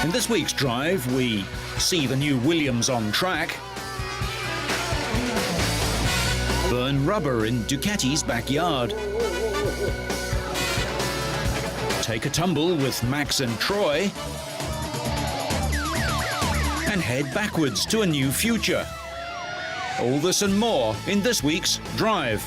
In this week's drive, we see the new Williams on track, burn rubber in Ducati's backyard, take a tumble with Max and Troy, and head backwards to a new future. All this and more in this week's Drive.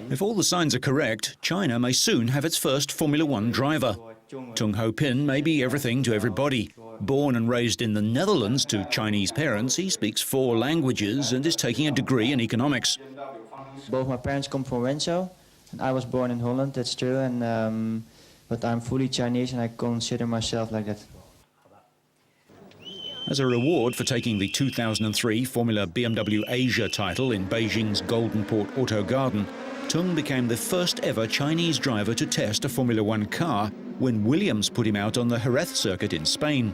If all the signs are correct, China may soon have its first Formula One driver. Tung Ho-pin may be everything to everybody. Born and raised in the Netherlands to Chinese parents, he speaks 4 languages and is taking a degree in economics. Both my parents come from Wenzo, and I was born in Holland, that's true, and but I'm fully Chinese and I consider myself like that. As a reward for taking the 2003 Formula BMW Asia title in Beijing's Golden Port Auto Garden, Tung became the first ever Chinese driver to test a Formula One car when Williams put him out on the Jerez circuit in Spain.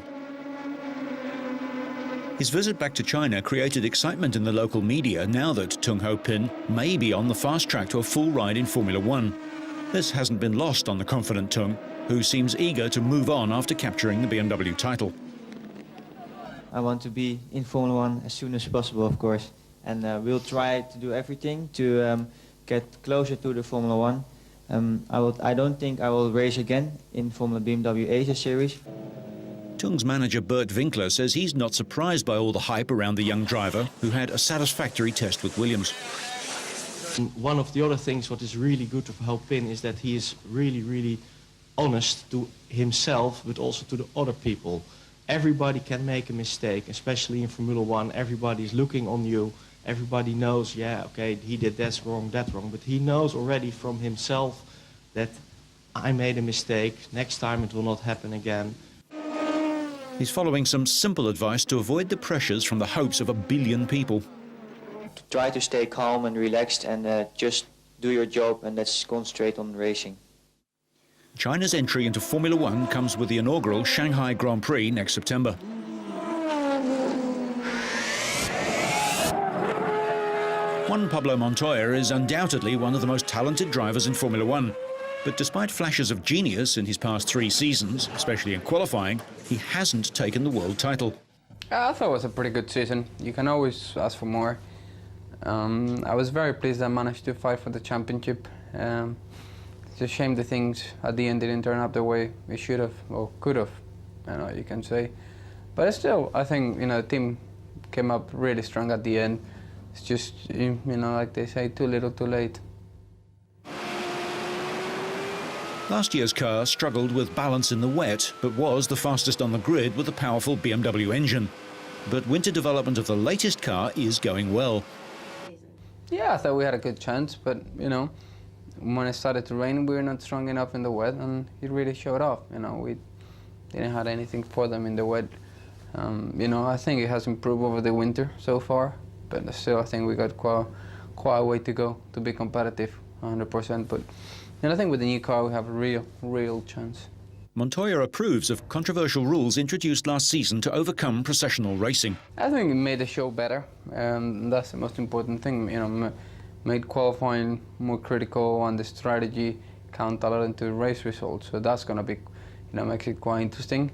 His visit back to China created excitement in the local media now that Tung Ho-pin may be on the fast track to a full ride in Formula One. This hasn't been lost on the confident Tung, who seems eager to move on after capturing the BMW title. I want to be in Formula One as soon as possible, of course, and we'll try to do everything to get closer to the Formula One. I don't think I will race again in Formula BMW Asia Series. Tung's manager Bert Winkler says he's not surprised by all the hype around the young driver, who had a satisfactory test with Williams. One of the other things what is really good of Ho-pin is that he is really honest to himself, but also to the other people. Everybody can make a mistake, especially in Formula One. Everybody is looking on you. Everybody knows, yeah, okay, he did that wrong, but he knows already from himself that I made a mistake. Next time it will not happen again. He's following some simple advice to avoid the pressures from the hopes of 1 billion people. Try to stay calm and relaxed and just do your job and let's concentrate on racing. China's entry into Formula One comes with the inaugural Shanghai Grand Prix next September. Juan Pablo Montoya is undoubtedly one of the most talented drivers in Formula One. But despite flashes of genius in his past 3 seasons, especially in qualifying, he hasn't taken the world title. I thought it was a pretty good season. You can always ask for more. I was very pleased I managed to fight for the championship. It's a shame the things at the end didn't turn out the way it should have or could have, you can say. But still, I think the team came up really strong at the end. It's just, like they say, too little, too late. Last year's car struggled with balance in the wet, but was the fastest on the grid with a powerful BMW engine. But winter development of the latest car is going well. Yeah, I thought we had a good chance, but, when it started to rain, we were not strong enough in the wet, and it really showed off. We didn't have anything for them in the wet. I think it has improved over the winter so far, but still, I think we got quite a way to go to be competitive, 100%. But I think with the new car, we have a real chance. Montoya approves of controversial rules introduced last season to overcome processional racing. I think it made the show better, and that's the most important thing. Made qualifying more critical, and the strategy count a lot into race results. So that's going to be, makes it quite interesting.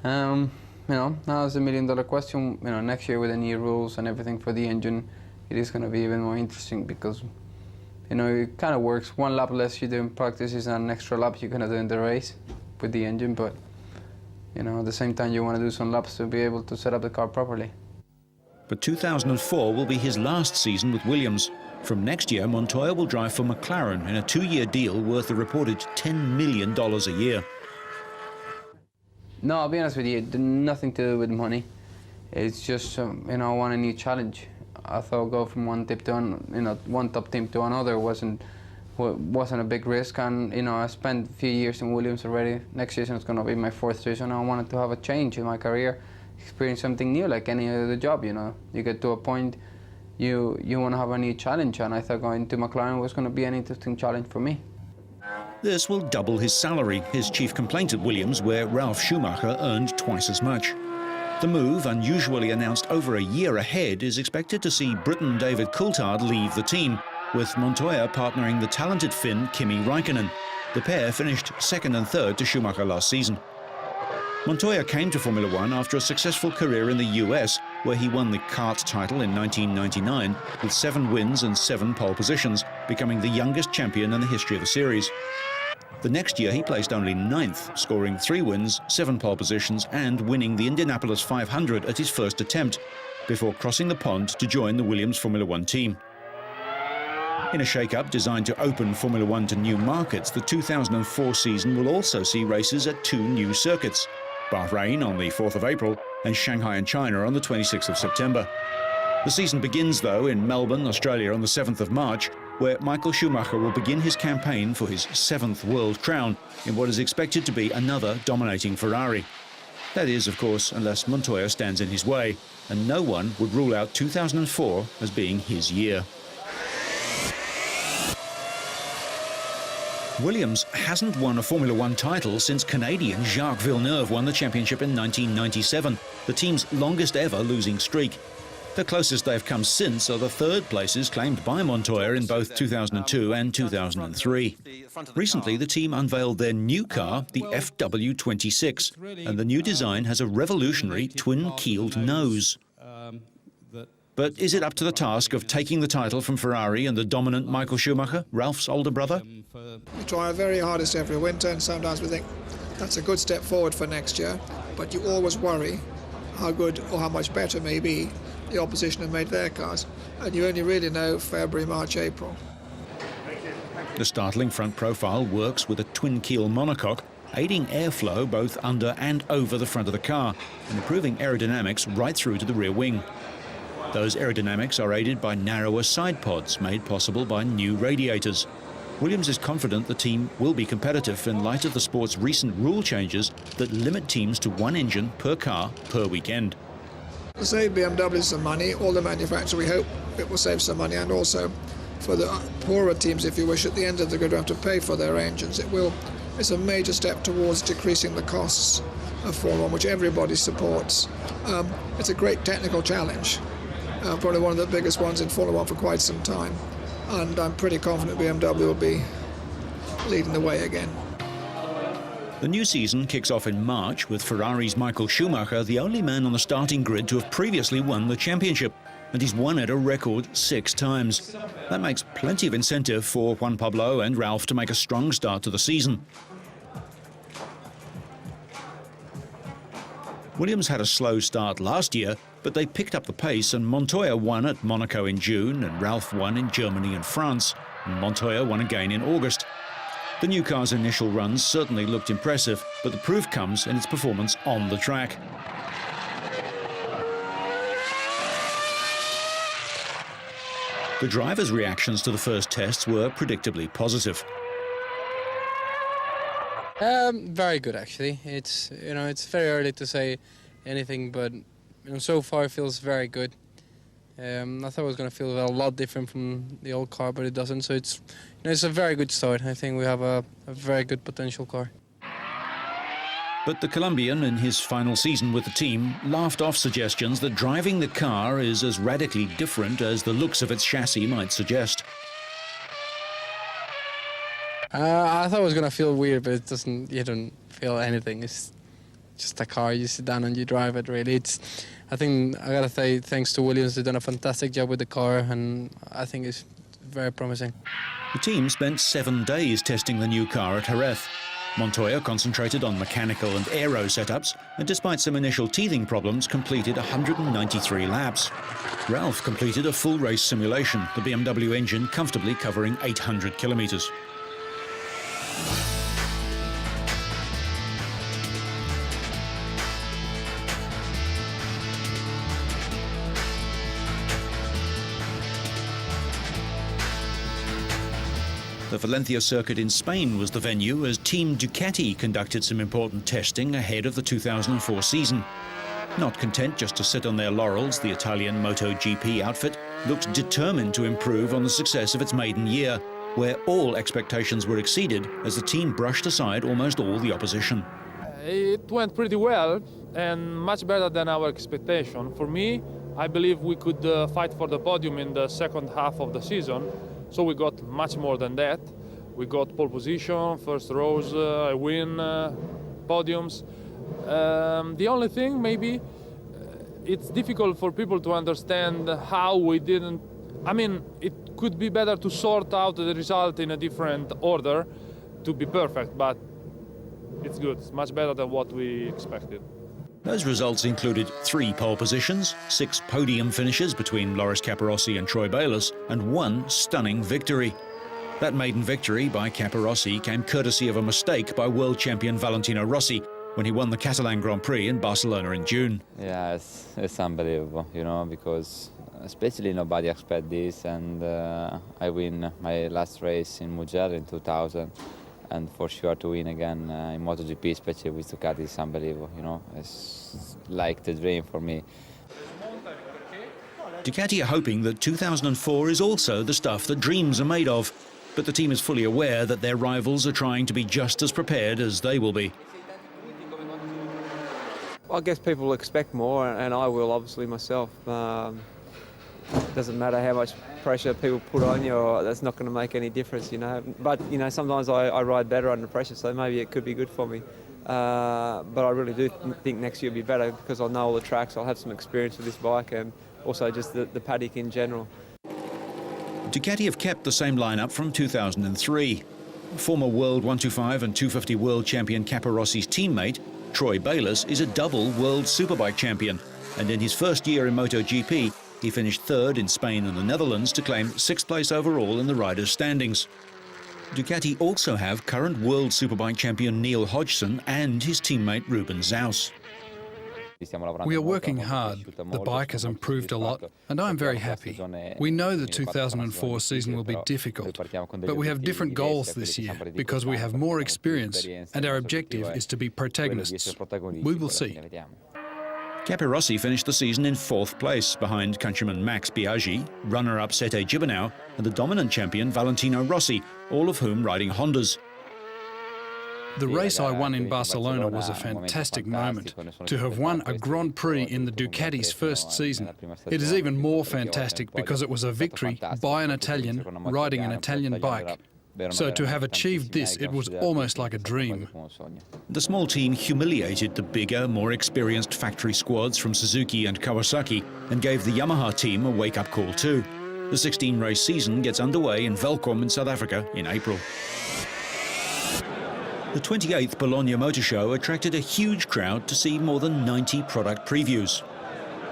Now it's a $1 million question. Next year with the new rules and everything for the engine, it is going to be even more interesting because, it kind of works. 1 lap less you do in practice is an extra lap you're going to do in the race with the engine, but, at the same time you want to do some laps to be able to set up the car properly. But 2004 will be his last season with Williams. From next year, Montoya will drive for McLaren in a 2-year deal worth a reported $10 million a year. No, I'll be honest with you, nothing to do with money. It's just, I want a new challenge. I thought go from one top team to another wasn't a big risk, and I spent a few years in Williams already. Next season is going to be my 4th season. I wanted to have a change in my career, experience something new like any other job. You get to a point you want to have a new challenge, and I thought going to McLaren was going to be an interesting challenge for me. This will double his salary, his chief complaint at Williams, where Ralf Schumacher earned twice as much. The move, unusually announced over a year ahead, is expected to see Briton David Coulthard leave the team. with Montoya partnering the talented Finn Kimi Räikkönen. The pair finished second and third to Schumacher last season. Montoya came to Formula One after a successful career in the US, where he won the kart title in 1999 with 7 wins and 7 pole positions, becoming the youngest champion in the history of the series. The next year he placed only 9th, scoring 3 wins, 7 pole positions and winning the Indianapolis 500 at his first attempt, before crossing the pond to join the Williams Formula One team. In a shake-up designed to open Formula One to new markets, the 2004 season will also see races at 2 new circuits, Bahrain on the 4th of April and Shanghai in China on the 26th of September. The season begins, though, in Melbourne, Australia on the 7th of March, where Michael Schumacher will begin his campaign for his 7th world crown in what is expected to be another dominating Ferrari. That is, of course, unless Montoya stands in his way, and no one would rule out 2004 as being his year. Williams hasn't won a Formula One title since Canadian Jacques Villeneuve won the championship in 1997, the team's longest ever losing streak. The closest they've come since are the 3rd places claimed by Montoya in both 2002 and 2003. Recently, the team unveiled their new car, the FW26, and the new design has a revolutionary twin-keeled nose. But is it up to the task of taking the title from Ferrari and the dominant Michael Schumacher, Ralph's older brother? We try our very hardest every winter, and sometimes we think that's a good step forward for next year, but you always worry how good or how much better maybe the opposition have made their cars, and you only really know February, March, April. The startling front profile works with a twin-keel monocoque, aiding airflow both under and over the front of the car and improving aerodynamics right through to the rear wing. Those aerodynamics are aided by narrower side pods made possible by new radiators. Williams is confident the team will be competitive in light of the sport's recent rule changes that limit teams to 1 engine per car per weekend. To save BMW some money, all the manufacturers, we hope it will save some money, and also for the poorer teams, if you wish, at the end of the grid have to pay for their engines. It's a major step towards decreasing the costs of Formula One, which everybody supports. It's a great technical challenge. Probably one of the biggest ones in Formula One for quite some time, and I'm pretty confident BMW will be leading the way again. The new season kicks off in March with Ferrari's Michael Schumacher, the only man on the starting grid to have previously won the championship, and he's won it a record 6 times. That makes plenty of incentive for Juan Pablo and Ralph to make a strong start to the season. Williams had a slow start last year, but they picked up the pace, and Montoya won at Monaco in June, and Ralph won in Germany and France, and Montoya won again in August. The new car's initial runs certainly looked impressive, but the proof comes in its performance on the track. The drivers' reactions to the first tests were predictably positive. Very good, actually. It's very early to say anything, but so far it feels very good. I thought it was going to feel a lot different from the old car, but it doesn't. So it's a very good start. I think we have a very good potential car. But the Colombian, in his final season with the team, laughed off suggestions that driving the car is as radically different as the looks of its chassis might suggest. I thought it was going to feel weird, but it doesn't. You don't feel anything. It's just a car. You sit down and you drive it, really. I think I got to say thanks to Williams. They've done a fantastic job with the car, and I think it's very promising. The team spent 7 days testing the new car at Jerez. Montoya concentrated on mechanical and aero setups, and despite some initial teething problems, completed 193 laps. Ralph completed a full race simulation, the BMW engine comfortably covering 800 kilometres. The Valencia circuit in Spain was the venue as Team Ducati conducted some important testing ahead of the 2004 season. Not content just to sit on their laurels, the Italian MotoGP outfit looked determined to improve on the success of its maiden year, where all expectations were exceeded as the team brushed aside almost all the opposition. It went pretty well and much better than our expectation. For me, I believe we could fight for the podium in the second half of the season. So we got much more than that. We got pole position, first rows, win, podiums. The only thing, maybe, it's difficult for people to understand how we didn't. I mean, it could be better to sort out the result in a different order to be perfect, but it's good. It's much better than what we expected. Those results included 3 pole positions, 6 podium finishes between Loris Capirossi and Troy Bayliss, and 1 stunning victory. That maiden victory by Capirossi came courtesy of a mistake by world champion Valentino Rossi when he won the Catalan Grand Prix in Barcelona in June. Yeah, it's unbelievable, you know, because especially nobody expect this, and I win my last race in Mugello in 2000. And for sure to win again in MotoGP, especially with Ducati, is unbelievable, you know. It's like the dream for me. Ducati are hoping that 2004 is also the stuff that dreams are made of, but the team is fully aware that their rivals are trying to be just as prepared as they will be. I guess people expect more, and I will, obviously, myself. Doesn't matter how much pressure people put on you, that's not going to make any difference, you know. But, you know, sometimes I ride better under pressure, so maybe it could be good for me. But I really do think next year will be better because I'll know all the tracks, I'll have some experience with this bike, and also just the paddock in general. Ducati have kept the same lineup from 2003. Former World 125 and 250 World Champion Capirossi's teammate, Troy Bayliss, is a double World Superbike champion, and in his first year in MotoGP, he finished 3rd in Spain and the Netherlands to claim 6th place overall in the riders' standings. Ducati also have current World Superbike champion Neil Hodgson and his teammate Ruben Zaus. We are working hard. The bike has improved a lot, and I'm very happy. We know the 2004 season will be difficult, but we have different goals this year because we have more experience, and our objective is to be protagonists. We will see. Capirossi finished the season in 4th place behind countryman Max Biaggi, runner-up Sete Gibernau, and the dominant champion Valentino Rossi, all of whom riding Hondas. The race I won in Barcelona was a fantastic moment. To have won a Grand Prix in the Ducati's first season, it is even more fantastic because it was a victory by an Italian riding an Italian bike. So to have achieved this, it was almost like a dream. The small team humiliated the bigger, more experienced factory squads from Suzuki and Kawasaki and gave the Yamaha team a wake-up call too. The 16-race season gets underway in Velkom in South Africa in April. The 28th Bologna Motor Show attracted a huge crowd to see more than 90 product previews.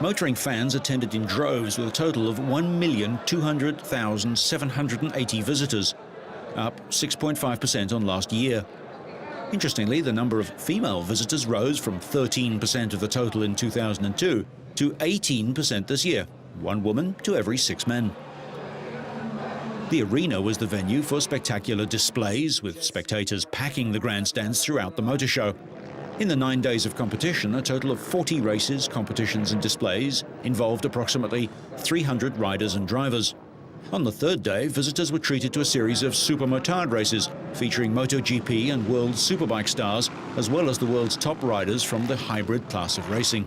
Motoring fans attended in droves with a total of 1,200,780 visitors, up 6.5% on last year. Interestingly, the number of female visitors rose from 13% of the total in 2002 to 18% this year, 1 woman to every 6 men. The arena was the venue for spectacular displays, with spectators packing the grandstands throughout the motor show. In the 9 days of competition, a total of 40 races, competitions and displays involved approximately 300 riders and drivers. On the 3rd day, visitors were treated to a series of supermotard races featuring MotoGP and World Superbike stars, as well as the world's top riders from the hybrid class of racing.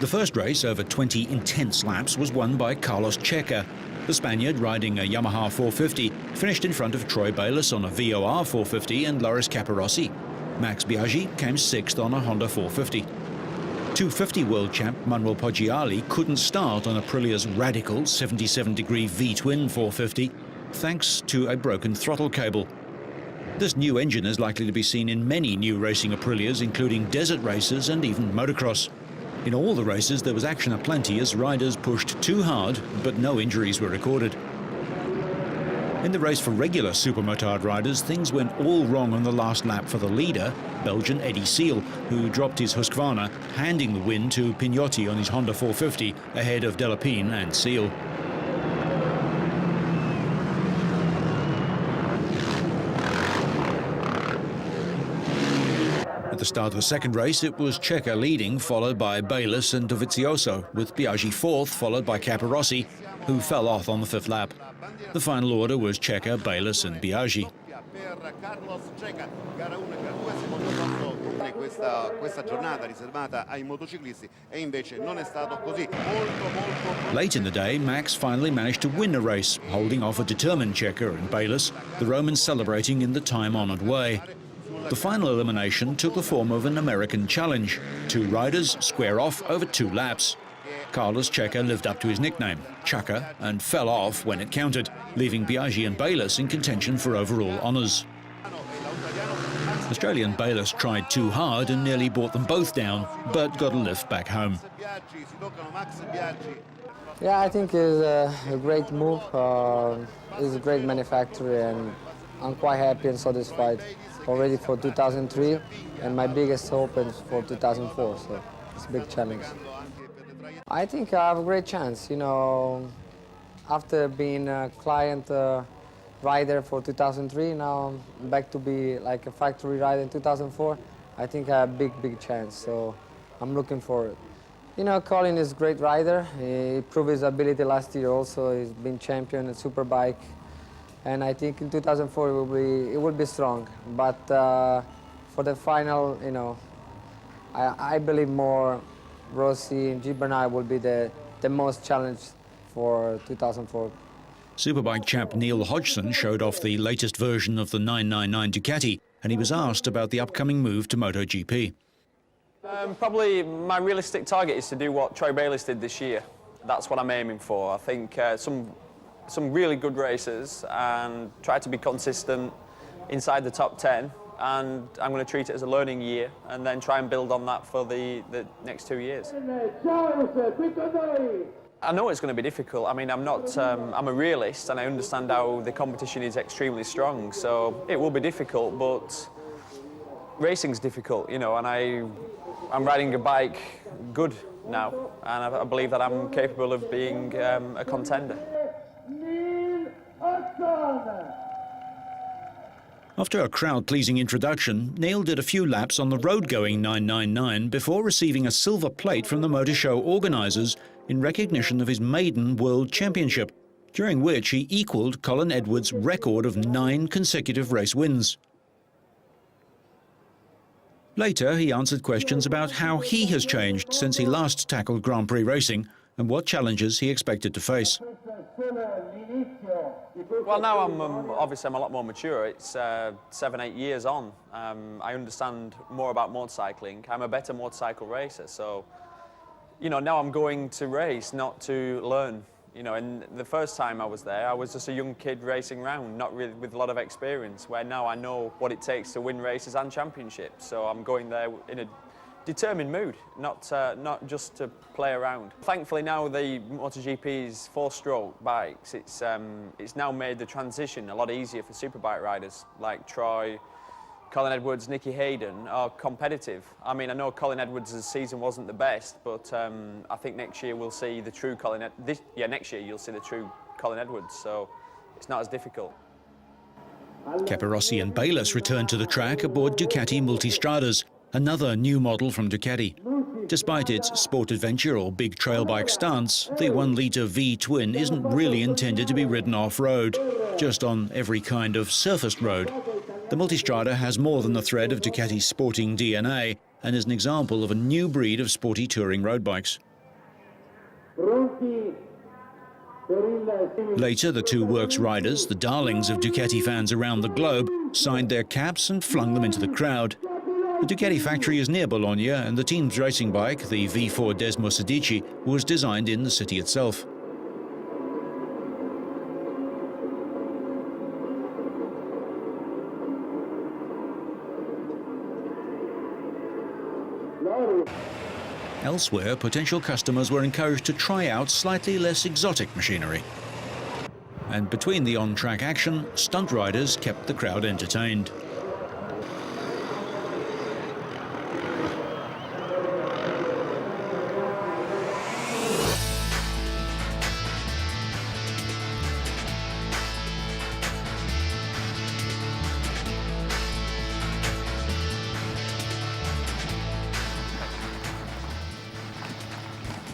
The first race, over 20 intense laps, was won by Carlos Checa. The Spaniard, riding a Yamaha 450, finished in front of Troy Bayliss on a VOR 450 and Loris Capirossi. Max Biaggi came 6th on a Honda 450. 250 world champ Manuel Poggiali couldn't start on Aprilia's radical 77-degree V-twin 450 thanks to a broken throttle cable. This new engine is likely to be seen in many new racing Aprilias, including desert races and even motocross. In all the races there was action aplenty as riders pushed too hard, but no injuries were recorded. In the race for regular supermotard riders, things went all wrong on the last lap for the leader, Belgian Eddie Seal, who dropped his Husqvarna, handing the win to Pignotti on his Honda 450 ahead of Delapine and Seal. At the start of the second race, it was Checa leading, followed by Bayliss and Dovizioso, with Biaggi 4th, followed by Capirossi, who fell off on the 5th lap. The final order was Checa, Bayliss and Biaggi. Late in the day, Max finally managed to win a race, holding off a determined Checa and Bayliss, the Romans celebrating in the time-honoured way. The final elimination took the form of an American challenge. 2 riders square off over 2 laps. Carlos Checa lived up to his nickname, Chaka, and fell off when it counted, leaving Biaggi and Bayliss in contention for overall honours. Australian Bayliss tried too hard and nearly brought them both down, but got a lift back home. Yeah, I think it's a great move. It's a great manufacturer, and I'm quite happy and satisfied already for 2003, and my biggest hope is for 2004, so it's a big challenge. I think I have a great chance, you know, after being a client rider for 2003, now I'm back to be like a factory rider in 2004. I think I have a big chance, so I'm looking forward. You know, Colin is a great rider. He proved his ability last year also. He's been champion at Superbike. And I think in 2004 it will be strong. But for the final, you know, I believe more Rossi and G. Bernard will be the most challenged for 2004. Superbike chap Neil Hodgson showed off the latest version of the 999 Ducati, and he was asked about the upcoming move to MotoGP. Probably my realistic target is to do what Troy Bayliss did this year. That's what I'm aiming for. I think some really good races and try to be consistent inside the top 10. And I'm going to treat it as a learning year and then try and build on that for the next 2 years. I know it's going to be difficult. I mean, I'm a realist and I understand how the competition is extremely strong, so it will be difficult, but racing's difficult, you know, and I'm riding a bike good now, and I believe that I'm capable of being a contender. After a crowd-pleasing introduction, Neil did a few laps on the road-going 999 before receiving a silver plate from the motor show organisers in recognition of his maiden World Championship, during which he equalled Colin Edwards' record of 9 consecutive race wins. Later, he answered questions about how he has changed since he last tackled Grand Prix racing and what challenges he expected to face. Well, now obviously I'm a lot more mature. It's 7-8 years on. I understand more about motorcycling. I'm a better motorcycle racer, so you know, now I'm going to race, not to learn. You know, and the first time I was there, I was just a young kid racing around, not really with a lot of experience, where now I know what it takes to win races and championships. So I'm going there in a determined mood, not just to play around. Thankfully now the MotoGP's 4-stroke bikes, it's now made the transition a lot easier for superbike riders like Troy, Colin Edwards, Nicky Hayden are competitive. I mean, I know Colin Edwards' season wasn't the best, but I think next year we'll see the true next year you'll see the true Colin Edwards, so it's not as difficult. Capirossi and Bayliss returned to the track aboard Ducati Multistradas, another new model from Ducati. Despite its sport adventure or big trail bike stance, the 1-litre V-twin isn't really intended to be ridden off-road, just on every kind of surfaced road. The Multistrada has more than the thread of Ducati's sporting DNA and is an example of a new breed of sporty touring road bikes. Later, the 2 works riders, the darlings of Ducati fans around the globe, signed their caps and flung them into the crowd. The Ducati factory is near Bologna, and the team's racing bike, the V4 Desmo Sedici, was designed in the city itself. Elsewhere, potential customers were encouraged to try out slightly less exotic machinery. And between the on-track action, stunt riders kept the crowd entertained.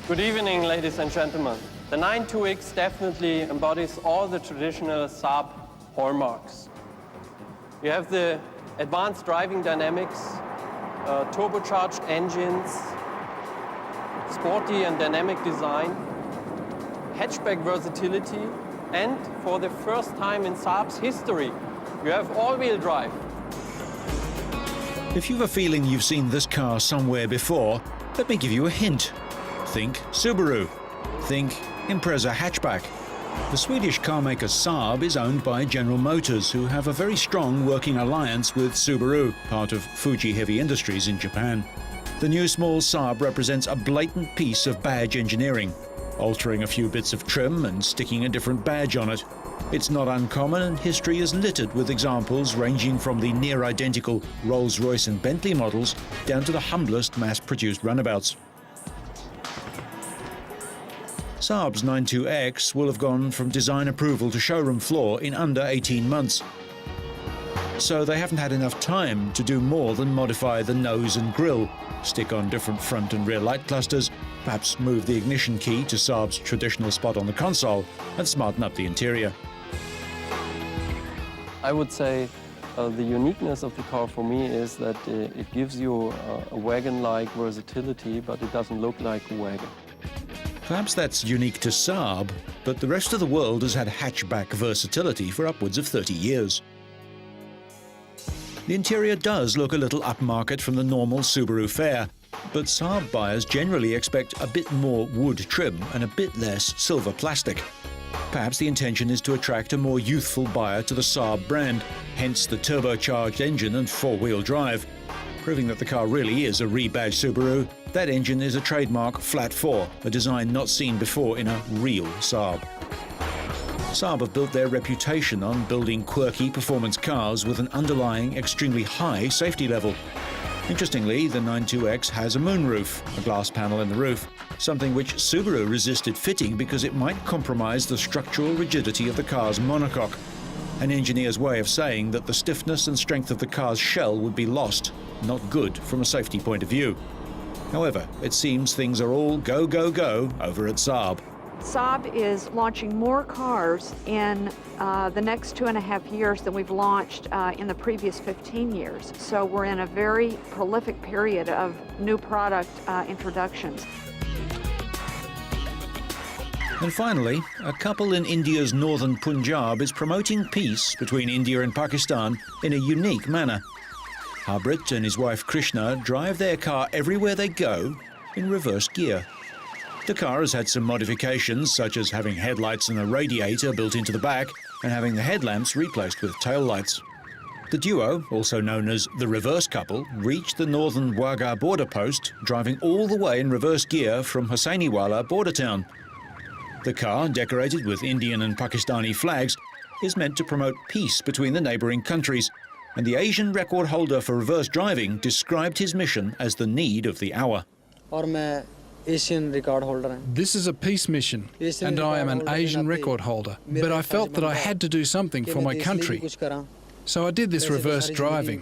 Good evening, ladies and gentlemen. The 92X definitely embodies all the traditional Saab hallmarks. You have the advanced driving dynamics, turbocharged engines, sporty and dynamic design, hatchback versatility, and for the first time in Saab's history, you have all-wheel drive. If you've a feeling you've seen this car somewhere before, let me give you a hint. Think Subaru. Think Impreza hatchback. The Swedish carmaker Saab is owned by General Motors, who have a very strong working alliance with Subaru, part of Fuji Heavy Industries in Japan. The new small Saab represents a blatant piece of badge engineering, altering a few bits of trim and sticking a different badge on it. It's not uncommon, and history is littered with examples ranging from the near-identical Rolls-Royce and Bentley models down to the humblest mass-produced runabouts. Saab's 92X will have gone from design approval to showroom floor in under 18 months. So they haven't had enough time to do more than modify the nose and grille, stick on different front and rear light clusters, perhaps move the ignition key to Saab's traditional spot on the console, and smarten up the interior. I would say the uniqueness of the car for me is that it gives you a wagon-like versatility, but it doesn't look like a wagon. Perhaps that's unique to Saab, but the rest of the world has had hatchback versatility for upwards of 30 years. The interior does look a little upmarket from the normal Subaru fare, but Saab buyers generally expect a bit more wood trim and a bit less silver plastic. Perhaps the intention is to attract a more youthful buyer to the Saab brand, hence the turbocharged engine and four-wheel drive. Proving that the car really is a rebadged Subaru, that engine is a trademark Flat 4, a design not seen before in a real Saab. Saab have built their reputation on building quirky performance cars with an underlying extremely high safety level. Interestingly, the 92X has a moonroof, a glass panel in the roof, something which Subaru resisted fitting because it might compromise the structural rigidity of the car's monocoque, an engineer's way of saying that the stiffness and strength of the car's shell would be lost, not good from a safety point of view. However, it seems things are all go, go, go over at Saab. Saab is launching more cars in the next 2.5 years than we've launched in the previous 15 years. So we're in a very prolific period of new product introductions. And finally, a couple in India's northern Punjab is promoting peace between India and Pakistan in a unique manner. Harbrit and his wife Krishna drive their car everywhere they go in reverse gear. The car has had some modifications, such as having headlights and a radiator built into the back and having the headlamps replaced with taillights. The duo, also known as the reverse couple, reached the northern Wagah border post, driving all the way in reverse gear from Hossainiwala border town. The car, decorated with Indian and Pakistani flags, is meant to promote peace between the neighbouring countries, and the Asian record holder for reverse driving described his mission as the need of the hour. This is a peace mission, and I am an Asian record holder, but I felt that I had to do something for my country. So I did this reverse driving.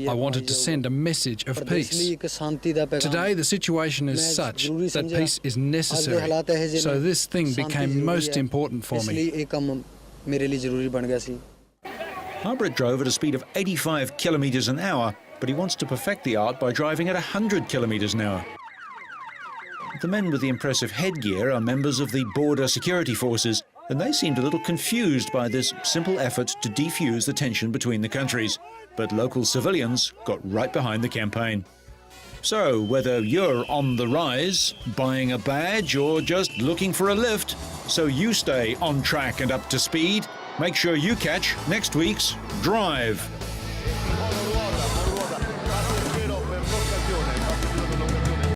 I wanted to send a message of peace. Today the situation is such that peace is necessary, so this thing became most important for me. Harbrit drove at a speed of 85 kilometres an hour, but he wants to perfect the art by driving at 100 kilometres an hour. The men with the impressive headgear are members of the Border Security Forces, and they seemed a little confused by this simple effort to defuse the tension between the countries. But local civilians got right behind the campaign. So, whether you're on the rise, buying a badge, or just looking for a lift, so you stay on track and up to speed, make sure you catch next week's Drive.